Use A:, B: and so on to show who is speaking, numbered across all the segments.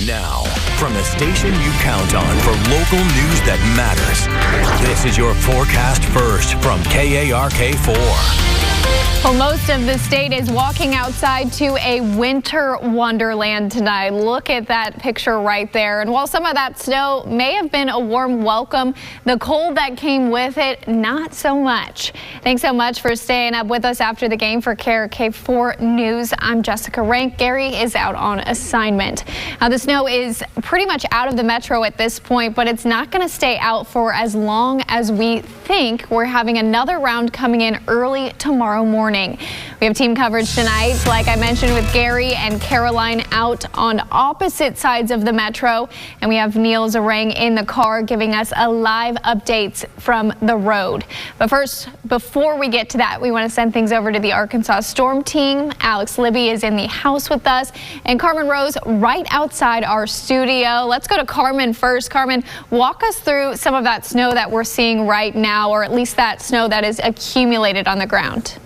A: Now, from the station you count on for local news that matters, this is your forecast first from KARK4.
B: Well, most of the state is walking outside to a winter wonderland tonight. Look at that picture right there. And while some of that snow may have been a warm welcome, the cold that came with it, not so much. Thanks so much for staying up with us after the game for KARK4 News. I'm Jessica Rank. Gary is out on assignment. Now, the snow is pretty much out of the metro at this point, but it's not going to stay out for as long as we think. We're having another round coming in early tomorrow morning. We have team coverage tonight, like I mentioned, with Gary and Caroline out on opposite sides of the metro. And we have Neil Zarang in the car giving us a live updates from the road. But first, before we get to that, we want to send things over to the Arkansas Storm Team. Alex Libby is in the house with us, and Carmen Rose right outside our studio. Let's go to Carmen first. Carmen, walk us through some of that snow that we're seeing right now, or at least that snow that is accumulated on the ground.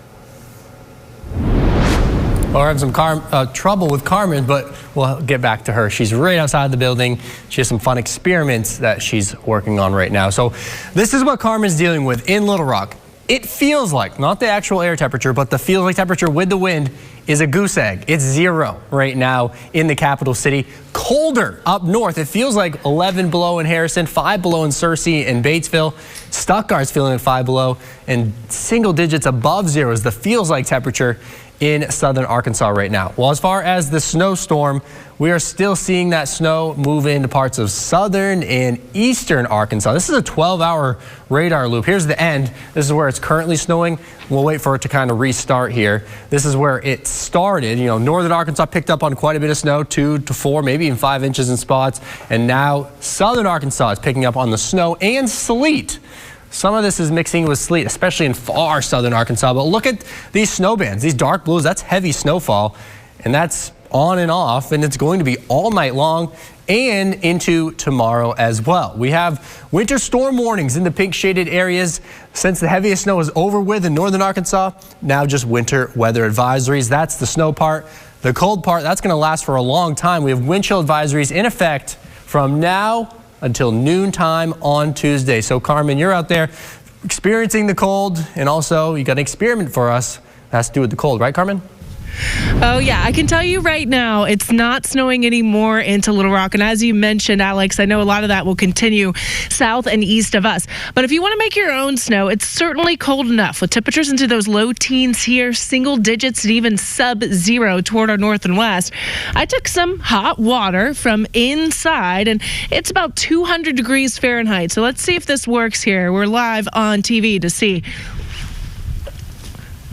C: Well, we're having some trouble with Carmen, but we'll get back to her. She's right outside the building. She has some fun experiments that she's working on right now. So this is what Carmen's dealing with in Little Rock. It feels like, not the actual air temperature, but the feels like temperature with the wind is a goose egg. It's 0 right now in the capital city. Colder up north. It feels like 11 below in Harrison, 5 below in Searcy and Batesville. Stuttgart's feeling like 5 below, and single digits above 0 is the feels like temperature in southern Arkansas right now. Well, as far as the snowstorm, we are still seeing that snow move into parts of southern and eastern Arkansas. This is a 12-hour radar loop. Here's the end. This is where it's currently snowing. We'll wait for it to kind of restart here. This is where it started. You know, northern Arkansas picked up on quite a bit of snow, 2 to 4, maybe even 5 inches in spots. And now southern Arkansas is picking up on the snow and sleet. Some of this is mixing with sleet, especially in far southern Arkansas. But look at these snow bands, these dark blues. That's heavy snowfall, and that's on and off, and it's going to be all night long and into tomorrow as well. We have winter storm warnings in the pink shaded areas. Since the heaviest snow is over with in northern Arkansas, now just winter weather advisories. That's the snow part. The cold part, that's going to last for a long time. We have wind chill advisories in effect from now until noontime on Tuesday. So Carmen, you're out there experiencing the cold, and also you got an experiment for us that has to do with the cold, right, Carmen?
D: Oh, yeah. I can tell you right now, it's not snowing anymore into Little Rock. And as you mentioned, Alex, I know a lot of that will continue south and east of us. But if you want to make your own snow, it's certainly cold enough with temperatures into those low teens here, single digits and even sub-0 toward our north and west. I took some hot water from inside, and it's about 200 degrees Fahrenheit. So let's see if this works here. We're live on TV to see.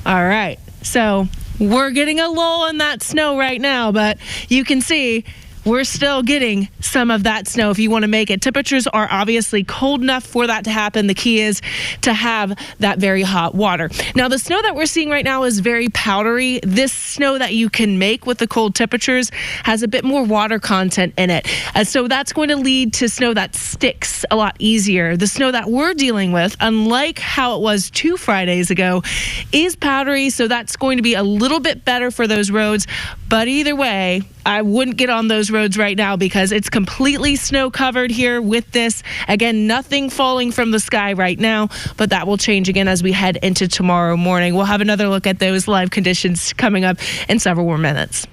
D: All right. So we're getting a lull in that snow right now, but you can see we're still getting some of that snow if you want to make it. Temperatures are obviously cold enough for that to happen. The key is to have that very hot water. Now, the snow that we're seeing right now is very powdery. This snow that you can make with the cold temperatures has a bit more water content in it. So that's going to lead to snow that sticks a lot easier. The snow that we're dealing with, unlike how it was 2 Fridays ago, is powdery. So that's going to be a little bit better for those roads. But either way, I wouldn't get on those roads right now because it's completely snow covered here with this. Again, nothing falling from the sky right now, but that will change again as we head into tomorrow morning. We'll have another look at those live conditions coming up in several more minutes.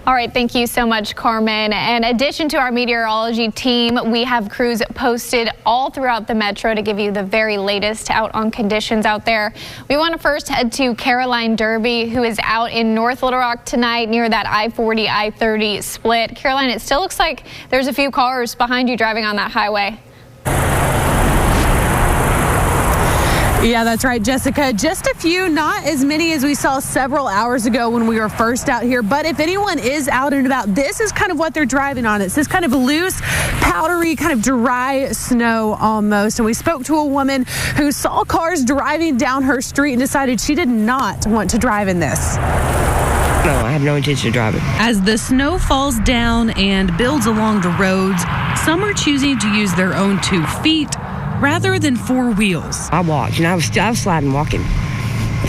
B: All right, thank you so much, Carmen. In addition to our meteorology team, we have crews posted all throughout the metro to give you the very latest out on conditions out there. We want to first head to Caroline Derby, who is out in North Little Rock tonight near that I-40, I-30 split. Caroline, it still looks like there's a few cars behind you driving on that highway.
E: Yeah, that's right, Jessica. Just a few, not as many as we saw several hours ago when we were first out here. But if anyone is out and about, this is kind of what they're driving on. It's this kind of loose, powdery, kind of dry snow almost. And we spoke to a woman who saw cars driving down her street and decided she did not want to drive in this.
F: No, I have no intention of driving.
G: As the snow falls down and builds along the roads, some are choosing to use their own 2 feet rather than 4 wheels.
F: I walked, and I was sliding walking.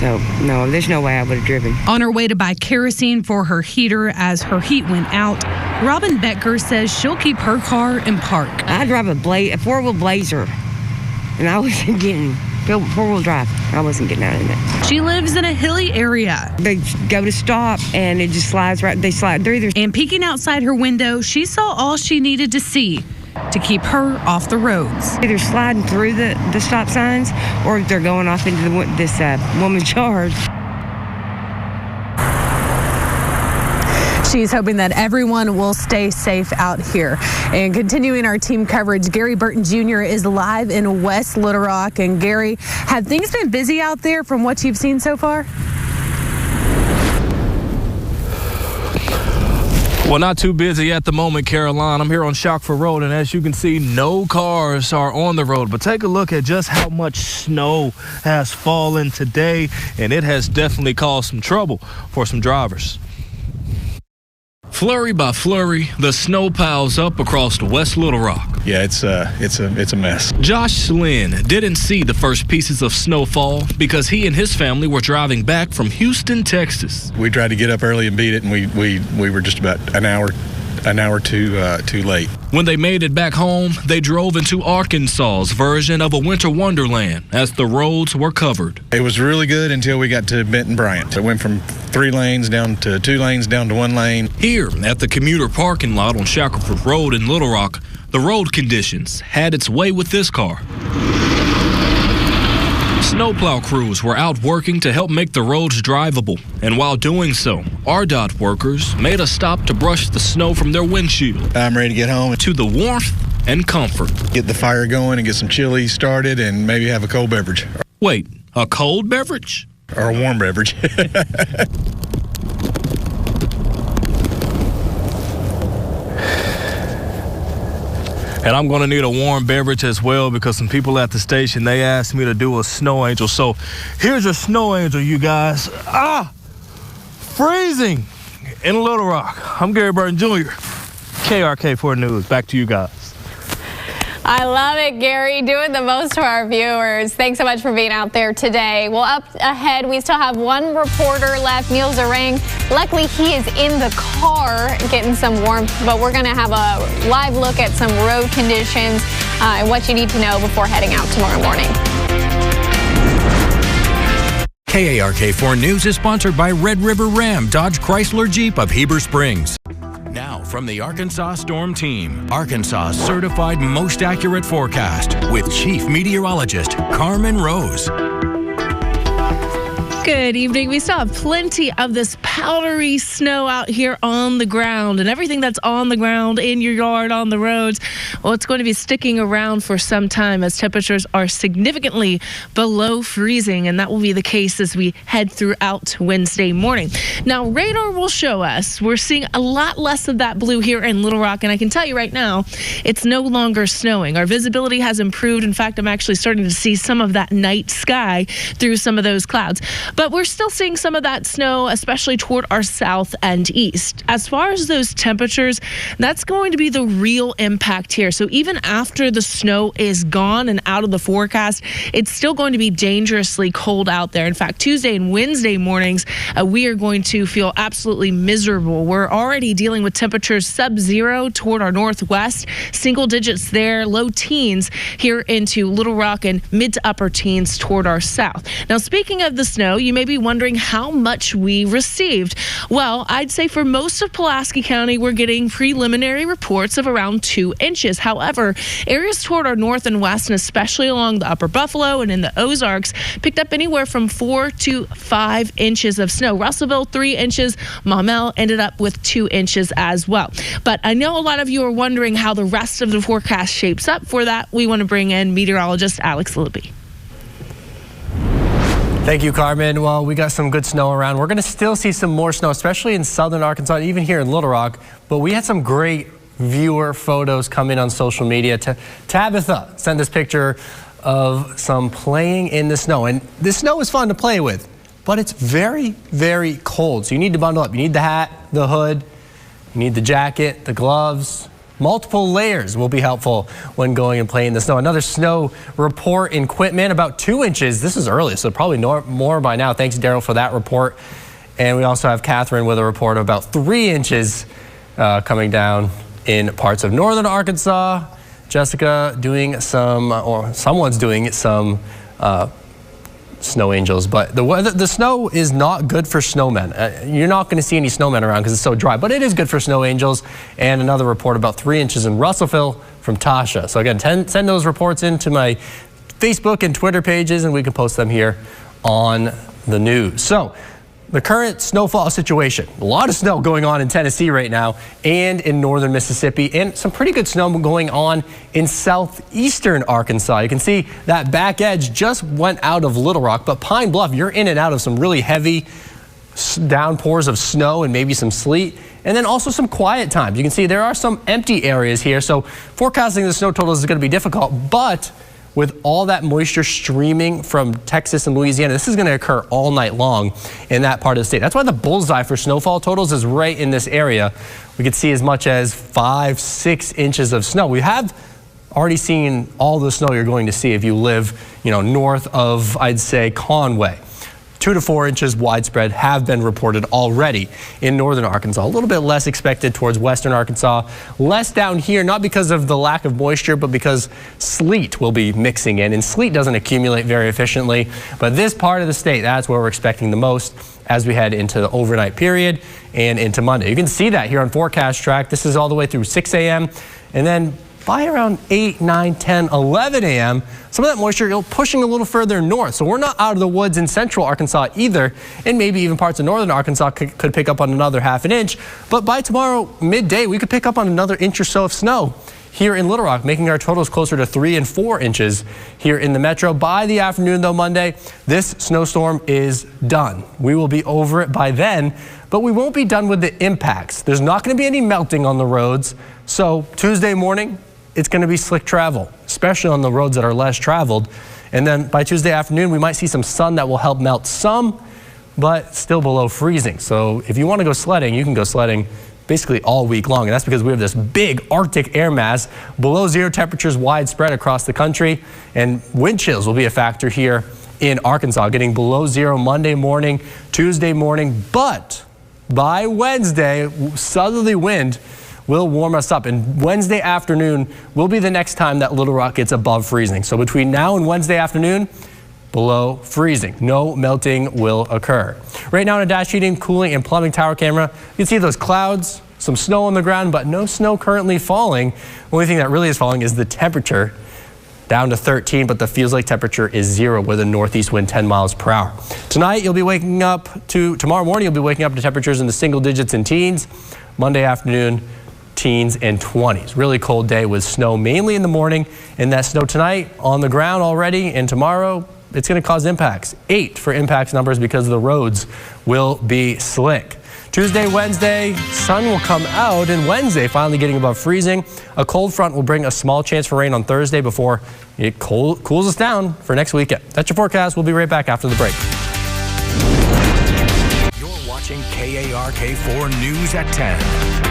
F: So, no, there's no way I would have driven.
G: On her way to buy kerosene for her heater as her heat went out, Robin Becker says she'll keep her car in park.
F: I drive a four-wheel Blazer, and I wasn't getting four-wheel drive. I wasn't getting out of it.
G: She lives in a hilly area.
F: They go to stop, and it just slides right. They slide through there.
G: And peeking outside her window, she saw all she needed to see to keep her off the roads.
F: Either sliding through the stop signs, or they're going off into this woman's yard.
E: She's hoping that everyone will stay safe out here. And continuing our team coverage, Gary Burton Jr. is live in West Little Rock. And Gary, have things been busy out there from what you've seen so far?
H: Well, not too busy at the moment, Caroline. I'm here on Shockford Road, and as you can see, no cars are on the road. But take a look at just how much snow has fallen today, and it has definitely caused some trouble for some drivers. Flurry by flurry, the snow piles up across West Little Rock.
I: Yeah, it's a mess.
H: Josh Lynn didn't see the first pieces of snow fall because he and his family were driving back from Houston, Texas.
I: We tried to get up early and beat it, and we were just about an hour too late.
H: When they made it back home, they drove into Arkansas's version of a winter wonderland as the roads were covered.
I: It was really good until we got to Benton Bryant. It went from 3 lanes down to 2 lanes down to 1 lane.
H: Here at the commuter parking lot on Shackelford Road in Little Rock, the road conditions had its way with this car. Snowplow crews were out working to help make the roads drivable, and while doing so, RDOT workers made a stop to brush the snow from their windshield.
I: I'm ready to get home.
H: To the warmth and comfort.
I: Get the fire going and get some chili started and maybe have a cold beverage.
H: Wait, a cold beverage?
I: Or a warm beverage.
H: And I'm going to need a warm beverage as well because some people at the station, they asked me to do a snow angel. So here's your snow angel, you guys. Freezing in Little Rock. I'm Gary Burton Jr., KRK4 News. Back to you guys.
B: I love it, Gary, doing the most for our viewers. Thanks so much for being out there today. Well, up ahead, we still have one reporter left, Neil Zarang. Luckily, he is in the car getting some warmth, but we're going to have a live look at some road conditions and what you need to know before heading out tomorrow morning.
A: KARK4 News is sponsored by Red River Ram Dodge Chrysler Jeep of Heber Springs. Now from the Arkansas Storm Team, Arkansas's certified most accurate forecast with Chief Meteorologist Carmen Rose.
D: Good evening. We still have plenty of this powdery snow out here on the ground, and everything that's on the ground, in your yard, on the roads, well, it's going to be sticking around for some time as temperatures are significantly below freezing, and that will be the case as we head throughout Wednesday morning. Now, radar will show us we're seeing a lot less of that blue here in Little Rock, and I can tell you right now, it's no longer snowing. Our visibility has improved. In fact, I'm actually starting to see some of that night sky through some of those clouds. But we're still seeing some of that snow, especially toward our south and east. As far as those temperatures, that's going to be the real impact here. So even after the snow is gone and out of the forecast, it's still going to be dangerously cold out there. In fact, Tuesday and Wednesday mornings, we are going to feel absolutely miserable. We're already dealing with temperatures sub-zero toward our northwest, single digits there, low teens here into Little Rock, and mid to upper teens toward our south. Now, speaking of the snow, you may be wondering how much we received. Well, I'd say for most of Pulaski County, we're getting preliminary reports of around 2 inches. However, areas toward our north and west, and especially along the upper Buffalo and in the Ozarks, picked up anywhere from 4 to 5 inches of snow. Russellville, 3 inches. Maumelle ended up with 2 inches as well. But I know a lot of you are wondering how the rest of the forecast shapes up. For that, we want to bring in meteorologist Alex Libby.
C: Thank you, Carmen. Well, we got some good snow around. We're going to still see some more snow, especially in southern Arkansas, even here in Little Rock. But we had some great viewer photos come in on social media. Tabitha sent this picture of some playing in the snow. And this snow is fun to play with, but it's very, very cold. So you need to bundle up. You need the hat, the hood, you need the jacket, the gloves, multiple layers will be helpful when going and playing in the snow. Another snow report in Quitman, about 2 inches. This is early, so probably more by now. Thanks, Daryl, for that report. And we also have Catherine with a report of about 3 inches coming down in parts of northern Arkansas. Jessica doing some, or someone's doing some snow angels, but the snow is not good for snowmen. You're not going to see any snowmen around because it's so dry, but it is good for snow angels. And another report about 3 inches in Russellville from Tasha. So again, send those reports into my Facebook and Twitter pages, and we can post them here on the news. So the current snowfall situation, a lot of snow going on in Tennessee right now and in northern Mississippi, and some pretty good snow going on in southeastern Arkansas. You can see that back edge just went out of Little Rock, but Pine Bluff, you're in and out of some really heavy downpours of snow and maybe some sleet, and then also some quiet times. You can see there are some empty areas here, so forecasting the snow totals is going to be difficult, but with all that moisture streaming from Texas and Louisiana, this is going to occur all night long in that part of the state. That's why the bullseye for snowfall totals is right in this area. We could see as much as 5-6 inches of snow. We have already seen all the snow you're going to see if you live, north of, I'd say, Conway. 2 to 4 inches widespread have been reported already in northern Arkansas. A little bit less expected towards western Arkansas. Less down here, not because of the lack of moisture, but because sleet will be mixing in. And sleet doesn't accumulate very efficiently. But this part of the state, that's where we're expecting the most as we head into the overnight period and into Monday. You can see that here on Forecast Track. This is all the way through 6 a.m. and then by around 8, 9, 10, 11 a.m., some of that moisture pushing a little further north. So we're not out of the woods in central Arkansas either, and maybe even parts of northern Arkansas could pick up on another ½ an inch. But by tomorrow midday, we could pick up on another inch or so of snow here in Little Rock, making our totals closer to 3 and 4 inches here in the metro. By the afternoon, though, Monday, this snowstorm is done. We will be over it by then, but we won't be done with the impacts. There's not going to be any melting on the roads. So Tuesday morning, it's going to be slick travel, especially on the roads that are less traveled. And then by Tuesday afternoon, we might see some sun that will help melt some, but still below freezing. So if you want to go sledding, you can go sledding basically all week long. And that's because we have this big Arctic air mass, below zero temperatures widespread across the country. And wind chills will be a factor here in Arkansas, getting below zero Monday morning, Tuesday morning. But by Wednesday, southerly wind will warm us up, and Wednesday afternoon will be the next time that Little Rock gets above freezing. So between now and Wednesday afternoon, below freezing. No melting will occur. Right now on a dash heating, cooling, and plumbing tower camera, you can see those clouds, some snow on the ground, but no snow currently falling. The only thing that really is falling is the temperature, down to 13, but the feels like temperature is 0 with a northeast wind 10 miles per hour. Tonight, tomorrow morning, you'll be waking up to temperatures in the single digits and teens. Monday afternoon, teens and 20s. Really cold day with snow mainly in the morning, and that snow tonight on the ground already, and tomorrow it's going to cause impacts. 8 for impacts numbers because the roads will be slick. Tuesday, Wednesday, sun will come out, and Wednesday finally getting above freezing. A cold front will bring a small chance for rain on Thursday before it cools us down for next weekend. That's your forecast. We'll be right back after the break.
A: You're watching KARK4 News at 10.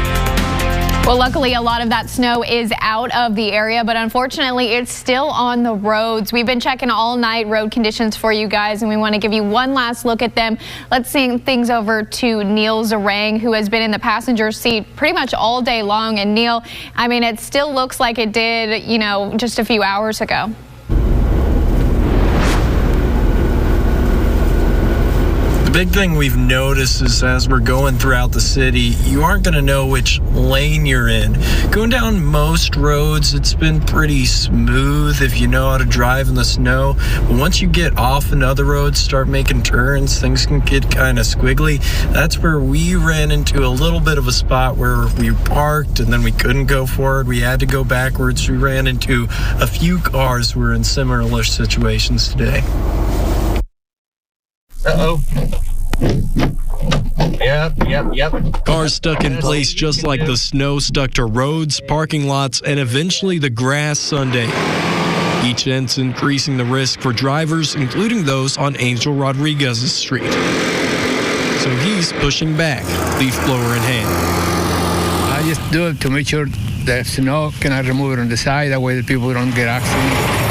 B: Well, luckily, a lot of that snow is out of the area, but unfortunately, it's still on the roads. We've been checking all night road conditions for you guys, and we want to give you one last look at them. Let's send things over to Neil Zarang, who has been in the passenger seat pretty much all day long. And Neil, I mean, it still looks like it did, just a few hours ago.
J: The big thing we've noticed is as we're going throughout the city, you aren't going to know which lane you're in. Going down most roads, it's been pretty smooth if you know how to drive in the snow. But once you get off into other roads, start making turns, things can get kind of squiggly. That's where we ran into a little bit of a spot where we parked and then we couldn't go forward. We had to go backwards. We ran into a few cars who were in similar situations today.
K: Uh-oh. Yep.
H: Cars stuck in place just like the snow stuck to roads, parking lots, and eventually the grass Sunday. Each end's increasing the risk for drivers, including those on Angel Rodriguez's street. So he's pushing back, leaf blower in hand.
K: just do it to make sure the snow cannot remove it on the side. That way the people don't get accidents.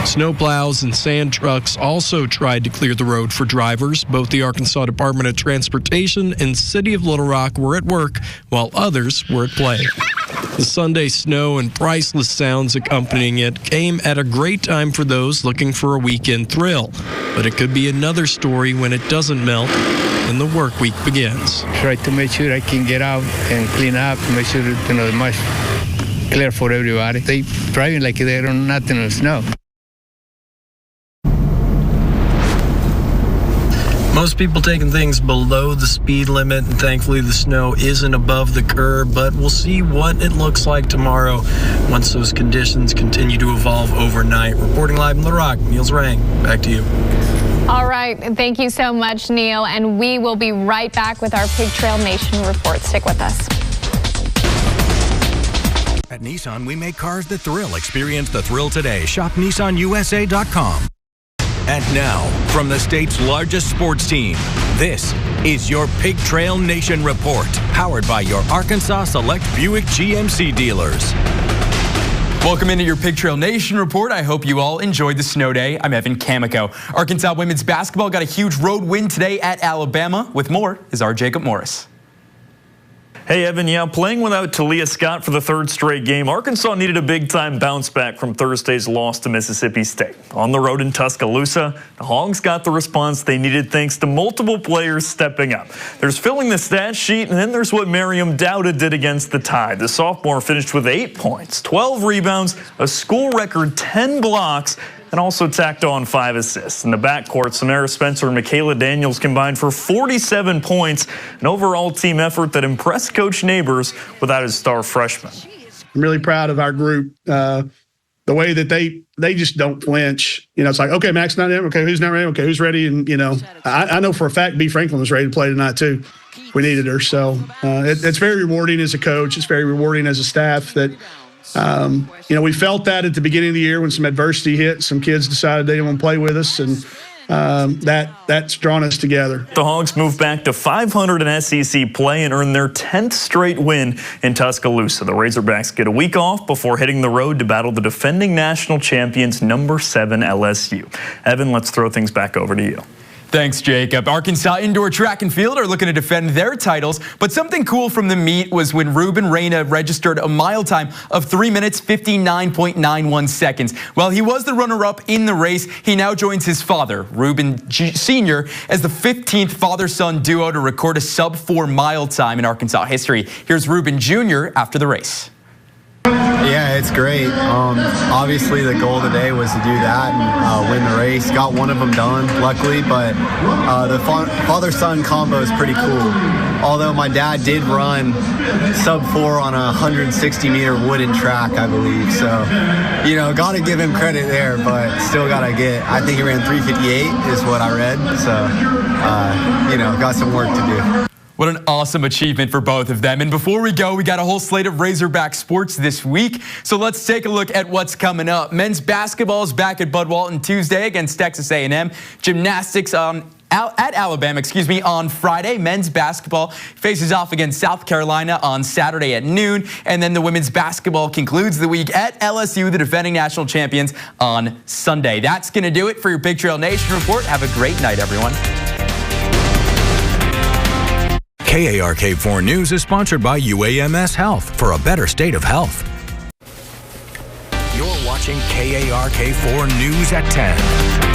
L: Snowplows and sand trucks also tried to clear the road for drivers. Both the Arkansas Department of Transportation and City of Little Rock were at work, while others were at play. The Sunday snow and priceless sounds accompanying it came at a great time for those looking for a weekend thrill. But it could be another story when it doesn't melt and the work week begins.
K: Try to make sure I can get out and clean up, make sure that, the much clear for everybody. They driving like they don't nothing in the snow.
J: Most people taking things below the speed limit, and thankfully the snow isn't above the curb, but we'll see what it looks like tomorrow once those conditions continue to evolve overnight. Reporting live in Little Rock, Neil Zrang, back to you.
B: All right, thank you so much, Neil, and we will be right back with our Pig Trail Nation report. Stick with us.
A: At Nissan, we make cars that thrill. Experience the thrill today. Shop NissanUSA.com. And now, from the state's largest sports team, this is your Pig Trail Nation report, powered by your Arkansas Select Buick GMC dealers.
M: Welcome into your Pig Trail Nation report. I hope you all enjoyed the snow day. I'm Evan Camico. Arkansas women's basketball got a huge road win today at Alabama. With more is our Jacob Morris.
N: Hey, Evan, playing without Talia Scott for the third straight game, Arkansas needed a big-time bounce back from Thursday's loss to Mississippi State. On the road in Tuscaloosa, the Hogs got the response they needed thanks to multiple players stepping up. There's filling the stat sheet, and then there's what Miriam Dowda did against the Tide. The sophomore finished with 8 points, 12 rebounds, a school record 10 blocks, and also tacked on 5 assists. In the backcourt, Samara Spencer and Michaela Daniels combined for 47 points, an overall team effort that impressed Coach Neighbors without his star freshman.
O: I'm really proud of our group, the way that they just don't flinch. It's like, okay, Max not in, okay, who's not ready, okay, who's ready? And, I know for a fact B. Franklin was ready to play tonight too. We needed her. So it's very rewarding as a coach. It's very rewarding as a staff that, we felt that at the beginning of the year when some adversity hit, some kids decided they didn't want to play with us, and that's drawn us together.
N: The Hogs move back to 500 in SEC play and earn their 10th straight win in Tuscaloosa. The Razorbacks get a week off before hitting the road to battle the defending national champions, number 7 LSU. Evan, let's throw things back over to you.
M: Thanks, Jacob. Arkansas indoor track and field are looking to defend their titles, but something cool from the meet was when Ruben Reyna registered a mile time of 3 minutes, 59.91 seconds. While he was the runner-up in the race, he now joins his father, Ruben Sr., as the 15th father-son duo to record a sub-4 mile time in Arkansas history. Here's Ruben Jr. after the race.
P: Yeah, it's great. Obviously, the goal today was to do that and win the race. Got one of them done, luckily, but the father-son combo is pretty cool. Although my dad did run sub-4 on a 160-meter wooden track, I believe. So, got to give him credit there, but still got to I think he ran 3:58 is what I read. So, got some work to do.
M: What an awesome achievement for both of them. And before we go, we got a whole slate of Razorback sports this week. So let's take a look at what's coming up. Men's basketball is back at Bud Walton Tuesday against Texas A&M. Gymnastics at Alabama, on Friday. Men's basketball faces off against South Carolina on Saturday at noon. And then the women's basketball concludes the week at LSU, the defending national champions, on Sunday. That's going to do it for your Pig Trail Nation report. Have a great night, everyone.
A: KARK4 News is sponsored by UAMS Health for a better state of health. You're watching KARK4 News at 10.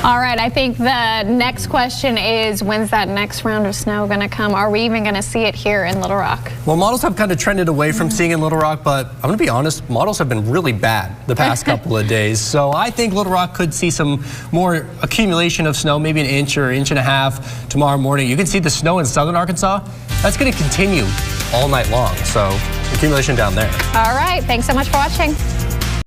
B: All right, I think the next question is, when's that next round of snow going to come? Are we even going to see it here in Little Rock?
C: Well, models have kind of trended away from seeing in Little Rock, but I'm going to be honest, models have been really bad the past couple of days. So I think Little Rock could see some more accumulation of snow, maybe an inch or inch and a half tomorrow morning. You can see the snow in southern Arkansas. That's going to continue all night long. So accumulation down there.
B: All right, thanks so much for watching.